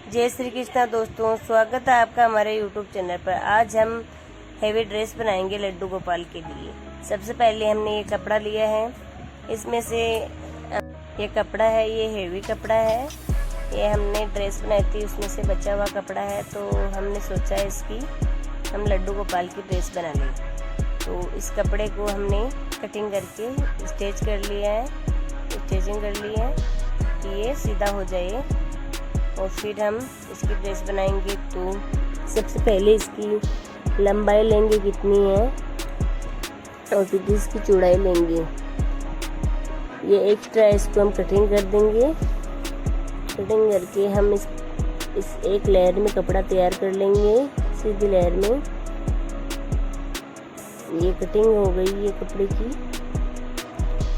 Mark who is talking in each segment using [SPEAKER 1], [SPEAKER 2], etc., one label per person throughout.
[SPEAKER 1] जय श्री कृष्णा दोस्तों, स्वागत है आपका हमारे यूट्यूब चैनल पर। आज हम हेवी ड्रेस बनाएंगे लड्डू गोपाल के लिए। सबसे पहले हमने ये कपड़ा लिया है, इसमें से ये कपड़ा है, ये हेवी कपड़ा है। ये हमने ड्रेस बनाई थी, उसमें से बचा हुआ कपड़ा है, तो हमने सोचा इसकी हम लड्डू गोपाल की ड्रेस बना लें। तो इस कपड़े को हमने कटिंग करके स्टिच कर लिया है, स्टिचिंग कर ली है कि ये सीधा हो जाए और फिर हम इसकी ड्रेस बनाएंगे। तो सबसे पहले इसकी लंबाई लेंगे कितनी है और फिर इसकी चौड़ाई लेंगे। ये एक्स्ट्रा इसको हम कटिंग कर देंगे। कटिंग करके हम इस एक लेयर में कपड़ा तैयार कर लेंगे, सीधी लेयर में। ये कटिंग हो गई ये कपड़े की।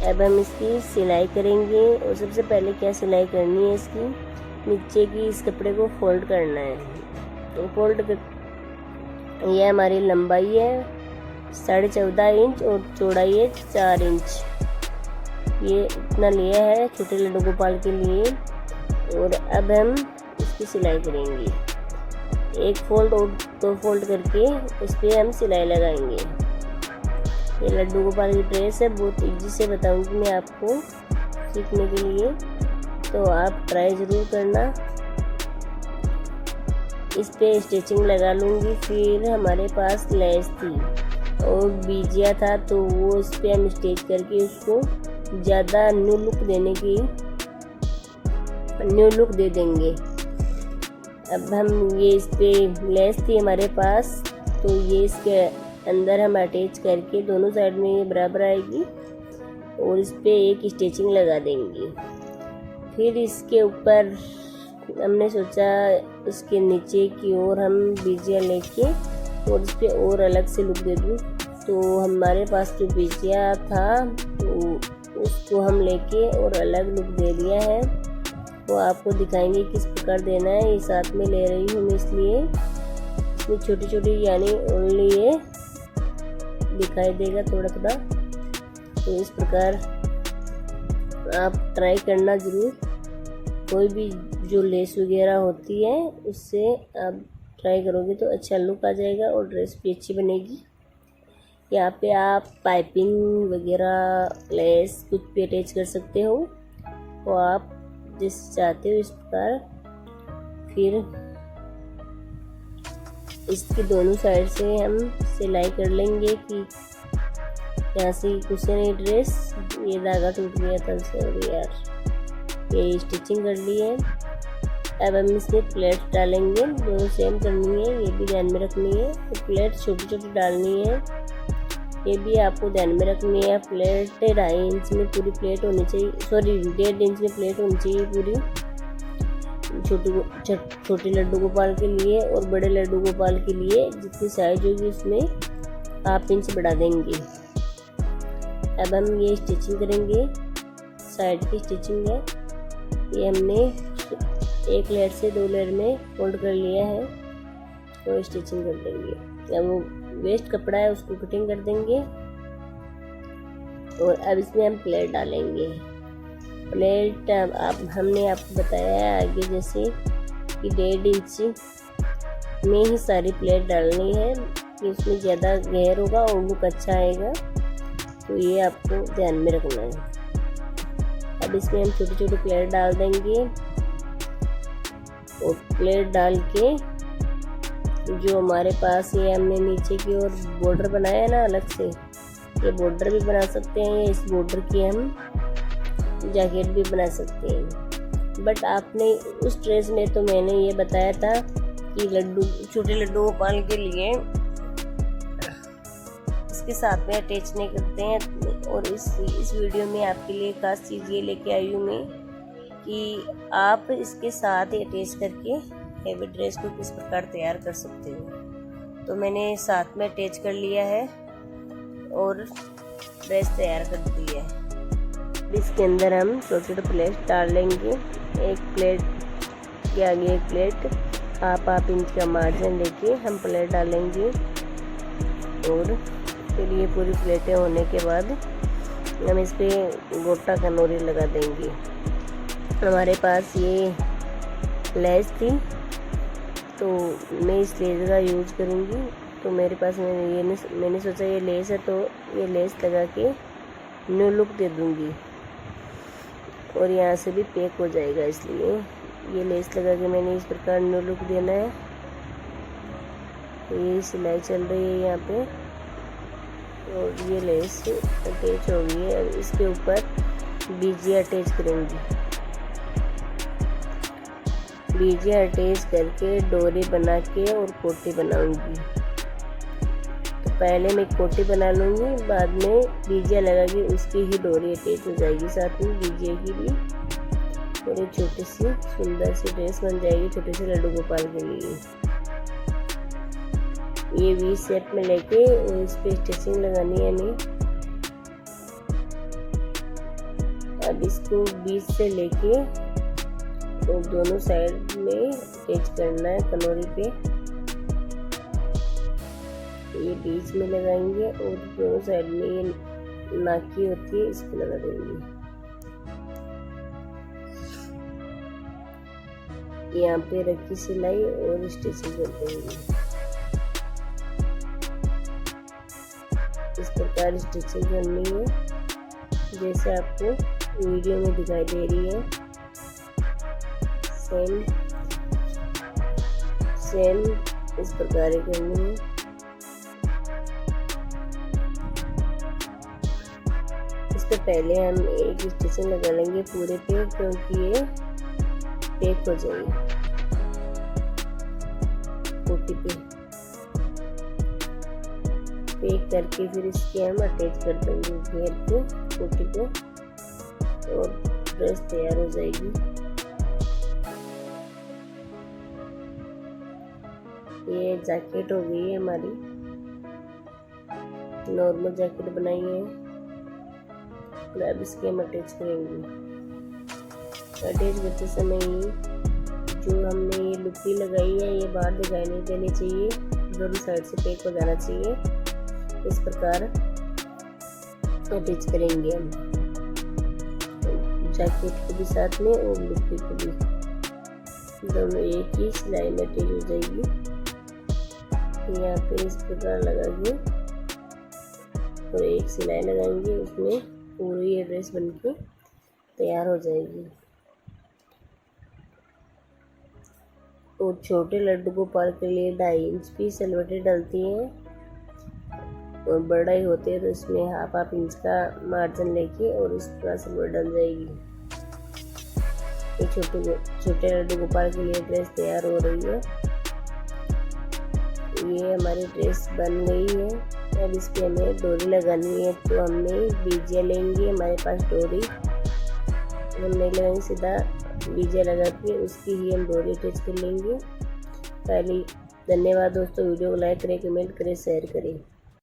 [SPEAKER 1] अब हम इसकी सिलाई करेंगे और सबसे पहले क्या सिलाई करनी है, इसकी नीचे की इस कपड़े को फोल्ड करना है। तो फोल्ड कर ये हमारी लंबाई है 14.5 इंच और चौड़ाई है 4 इंच। ये इतना लिया है छोटे लड्डू गोपाल के लिए। और अब हम इसकी सिलाई करेंगे, एक फोल्ड और 2 फोल्ड करके इस पर हम सिलाई लगाएंगे। ये लड्डू गोपाल की ड्रेस है, बहुत इजी से बताऊंगी मैं आपको सीखने के लिए, तो आप ट्राई ज़रूर करना। इस पे स्टिचिंग लगा लूँगी। फिर हमारे पास लेस थी और बीजिया था, तो वो इस पे हम स्टिच करके उसको ज़्यादा न्यू लुक दे देंगे। अब हम ये इस पे लेस थी हमारे पास, तो ये इसके अंदर हम अटैच करके दोनों साइड में ये बराबर आएगी और इस पे एक स्टिचिंग लगा देंगे। फिर इसके ऊपर हमने सोचा इसके नीचे की ओर हम बीजिया लेके और इस पे और अलग से लुक दे दूँ। तो हमारे पास जो बीजिया था तो उसको हम लेके और अलग लुक दे दिया है। वो आपको दिखाएंगे किस प्रकार देना है। ये साथ में ले रही हूँ मैं, इसलिए इसमें छोटी छोटी यानी ओनली ये दिखाई देगा थोड़ा थोड़ा। तो इस प्रकार आप ट्राई करना ज़रूर। कोई भी जो लेस वगैरह होती है उससे आप ट्राई करोगे तो अच्छा लुक आ जाएगा और ड्रेस भी अच्छी बनेगी। यहाँ पे आप पाइपिंग वगैरह लेस कुछ भी अटैच कर सकते हो, तो आप जिस चाहते हो इस प्रकार। फिर इसकी दोनों साइड से हम सिलाई कर लेंगे कि यहाँ से कुछ नहीं ड्रेस, ये धागा टूट गया था सॉरी यार। ये स्टिचिंग कर ली है। अब हम इसमें प्लेट डालेंगे, दोनों सेम करनी है, ये भी ध्यान में रखनी है। तो प्लेट छोटी छोटी डालनी है, ये भी आपको ध्यान में रखनी है। प्लेट 2.5 इंच में पूरी प्लेट होनी चाहिए, सॉरी 1.5 इंच में प्लेट होनी चाहिए पूरी, छोटे लड्डू गोपाल के लिए। और बड़े लड्डू गोपाल के लिए जितनी साइज होगी उसमें 1/2 इंच बढ़ा देंगे। अब हम ये स्टिचिंग करेंगे, साइड की स्टिचिंग है। ये हमने एक लेयर से 2 लेयर में फोल्ड कर लिया है और स्टिचिंग कर देंगे। अब वो वेस्ट कपड़ा है उसको कटिंग कर देंगे और अब इसमें हम प्लेट डालेंगे। प्लेट हमने आपको बताया है आगे जैसे कि 1.5 इंच में ही सारी प्लेट डालनी है, कि उसमें ज़्यादा गहर होगा और लुक अच्छा आएगा। तो ये आपको ध्यान में रखना है। अब इसमें हम छोटी छोटी प्लेट डाल देंगे और प्लेट डाल के जो हमारे पास ये हमने नीचे की ओर बॉर्डर बनाया है ना अलग से, ये बॉर्डर भी बना सकते हैं। इस बॉर्डर की हम जैकेट भी बना सकते हैं। बट आपने उस ड्रेस में तो मैंने ये बताया था कि छोटे लड्डू गोपाल के लिए इसके साथ में अटैच नहीं करते हैं। और इस वीडियो में आपके लिए खास चीज़ ये लेके आई हूँ मैं कि आप इसके साथ ही अटैच करके हेवी ड्रेस को किस प्रकार तैयार कर सकते हो। तो मैंने साथ में अटैच कर लिया है और ड्रेस तैयार कर दी है। इसके अंदर हम छोटे छोटे प्लेट डाल लेंगे। एक प्लेट के आगे एक प्लेट 1/2 इंच का मार्जिन लेके हम प्लेट डालेंगे और फिर ये पूरी प्लेटें होने के बाद हम इस पर गोटा कनोरी लगा देंगे। हमारे पास ये लेस थी, तो मैं इस लेस का यूज़ करूँगी। तो मेरे पास मैंने सोचा ये लेस है, तो ये लेस लगा के न्यू लुक दे दूँगी और यहाँ से भी पैक हो जाएगा, इसलिए ये लेस लगा के मैंने इस प्रकार न्यू लुक देना है। ये सिलाई चल रही है यहाँ पे और ये लेस अटैच हो गई है। अब इसके ऊपर बीजिया अटैच करेंगी। बीजिया अटैच करके डोरी बना के और कोटी बनाऊंगी। तो पहले मैं कोटी बना लूँगी, बाद में बीजिया लगा के उसकी ही डोरी अटैच हो जाएगी साथ में बीजिया की भी, और एक छोटी सी सुंदर सी ड्रेस बन जाएगी छोटे से लड्डू गोपाल के लिए। ये वी शेप में लेके इस पे स्टिचिंग लगानी है हमें। अब इसको बीच से लेके और दोनों साइड में अटैच करना है कनोरी पे। ये बीच में लगाएंगे और दोनों साइड में ये नाकी होती है, इसको लगा देंगे। यहाँ पे रखी सिलाई और स्टिचिंग कर देंगे। इस प्रकार स्टिचिंग करनी है जैसे आपको वीडियो में दिखाई दे रही है। सेम इस प्रकार करनी है। इस पे पहले हम एक स्टिचिंग लगा लेंगे पूरे पे, क्योंकि ये पैक हो जाएगी कोटी पे। पैक करके फिर इसके हम अटैच कर देंगे घेर को कोटी को और ड्रेस तैयार हो जाएगी। ये जैकेट हो गई है हमारी, नॉर्मल जैकेट बनाई है। अब इसके हम अटैच करेंगे। अटैच करते समय जो हमने ये लुप्पी लगाई है ये बाहर दिखाई नहीं देनी चाहिए, दोनों साइड से पैक हो जाना चाहिए। इस प्रकार अटैच करेंगे हम जैकेट को भी साथ में और लुप्पी को भी, दोनों एक ही सिलाई में अटैच हो जाएगी। यहाँ पे इस प्रकार लगाएंगे और एक सिलाई लगाएंगे, उसमें पूरी ये ड्रेस बनके तैयार हो जाएगी। और छोटे लड्डू गोपाल के लिए 2.5 इंच की सलवटें डलती हैं और बड़ा ही होते हैं तो इसमें 1/2 इंच का मार्जिन लेके और इस प्रकार सलवट डल जाएगी। ये छोटे लड्डू गोपाल के लिए ड्रेस तैयार हो रही है। ये हमारी ड्रेस बन गई है। अब इस पे हमें डोरी लगानी है, तो हमने बीजिया लेंगे। हमारे पास डोरी हम नहीं लगाएंगे, सीधा बीजिया लगा के उसकी ही हम डोरी अटैच कर लेंगे। पहले धन्यवाद दोस्तों, वीडियो को लाइक करें, कमेंट करें, शेयर करें।